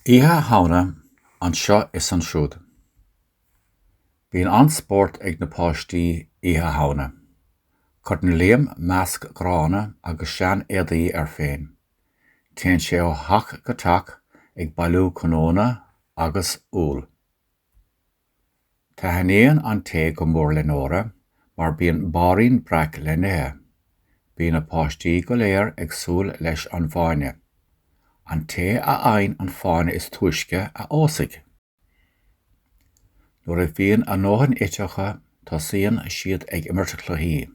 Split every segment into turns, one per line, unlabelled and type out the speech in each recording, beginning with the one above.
Oíche Shamhna Anseo is Ansiúd. Bhíonn anspórt ag na páistí Oíche Shamhna. Cuireann líam measc grána agus sean éadaí ar féin. Téann sé ó theach go teach ag bailiú conóna agus úl. Tá hinaíonn an té go mór le nóra, mar bíonn bairaín braic le nithe. Bhíonn na páistí go léir ag súil leis an bhaine. An té a aghaidh an fáinne is tuaisce a ósaigh. Nuair a bhíonn an nóhan iteacha, tosaíonn siad ag imirte chluichí.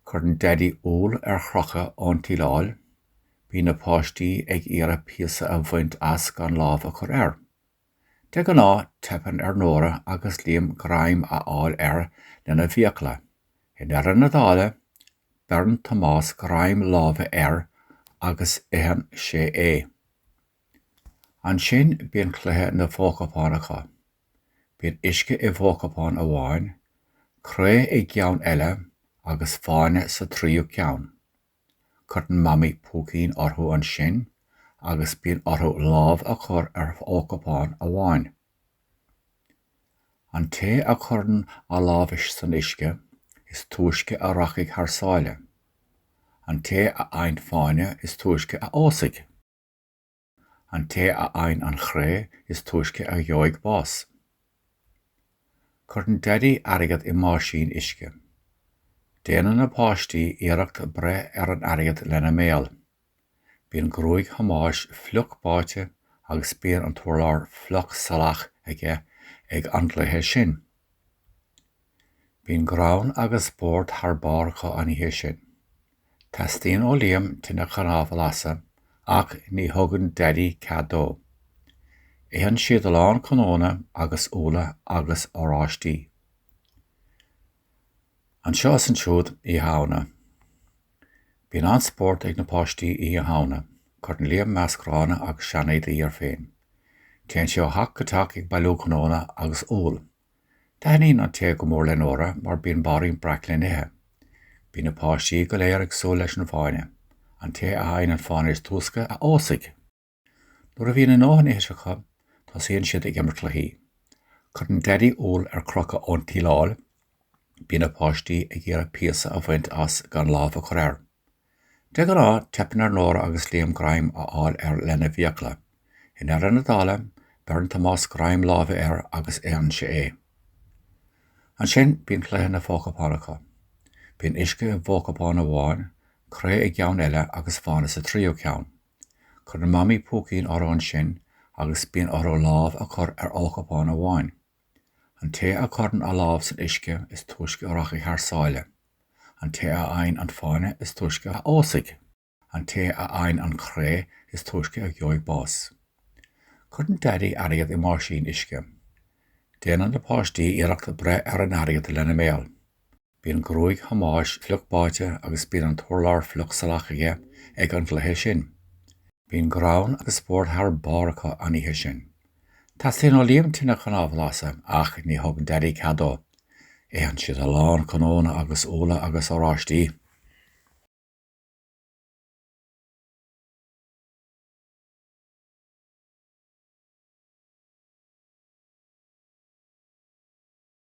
Cuireann deddí úl ar chrocha ón tíleáil, bhíonn na páistí ag iarraidh píosa a bhaint as gan lámh a chur air. De go ná tepann ar nóra agus líam gráim a fháil ar lena bhíochla. In ar na dála, bearn Tomás gráim lámha air agus éhan sé é. An sin bíonn cluiche na bhócapánacha. Bíonn uisce I bhócapán amháin, cré I gceann eile agus fáinne sa tríú ceann. Cuireann mamaí pócín orthú an sin agus bíonn orthú lámh a chur ar bhócapán amháin. An té a chuireann á lámhais san uisce is tuaisce a rachaidh thar An té a aghaidh fáinne is tuaisce a ósaigh. An té a aghaidh an chré is tuaisce a gheoigh bás. Cuireann deddí airgid I máisín uisce. Déanann na páistí iarracht bre ar an airgid lena méal. Bíonn grúig hamáis fliuch báite agus bíonn an tuairleáir fliuch salach aige ag an gcluiche sin. Bíonn grán agus bord thar báracha an ihe sin. Tastíonn ó líam tine chanámh lasa ach ní thugann deddí cadó. Éhann siad a lán conóna agus úla agus óráistí. Anseo is Ansiúd Oíche Shamhna. Bíonn anspórt ag na páistí Oíche Shamhna, cuireann líam measc grána agus sean éadaí ar féin. Téann sé ó theach go teach ag bailiú conóna agus úl. Tá hinaíonn an té go mór le nóra mar bíonn bairaín braic le nithe. Bhíonn na páistí go léir ag súil leis an fáinne. An té a aghaidh an fáinne is tuaisce a ósaigh. Nuair a bhíonn an nóhan iteacha, tosaíonn siad ag imirte chluichí. Cuireann deddí úl ar crocha ón tíleáil, bíonn na páistí ag iarraidh píosa a bhaint as gan lámh a chur air. De go ná tepann ar nóra agus líam gráim a fháil ar lena bhíochla. In ar na dála, bearn Tomás gráim lámha air agus éhan sé é. An sin bíonn cluiche na bhócapánacha. Bíonn uisce I bhócapán amháin, cré I gceann eile agus fáinne sa tríú ceann. Cuireann mamaí pócín orthu an sin agus bíonn orthu lámh a chur ar ócapán amháin. An té a chuireann á lámh san uisce is tuaisce a rachaidh thar sáile. An té a aghaidh an fáinne is tuaisce a ósaigh. An té a aghaidh an chré is tuaisce a gheoigh bás. Cuireann deddí airgid I máisín uisce. Déanann na páistí iarracht bre ar an airgid lena méal. Bíonn grúig hamáis fliuch báite agus bíonn an tuairleáir fliuch salach aige ag an gcluiche sin. Bíonn grán agus bord thar báracha an ihe sin. Tastíonn ó líam tine chanámh lasa ach ní thugann deddí cadó. Éhann siad a lán conóna agus úla agus óráistí.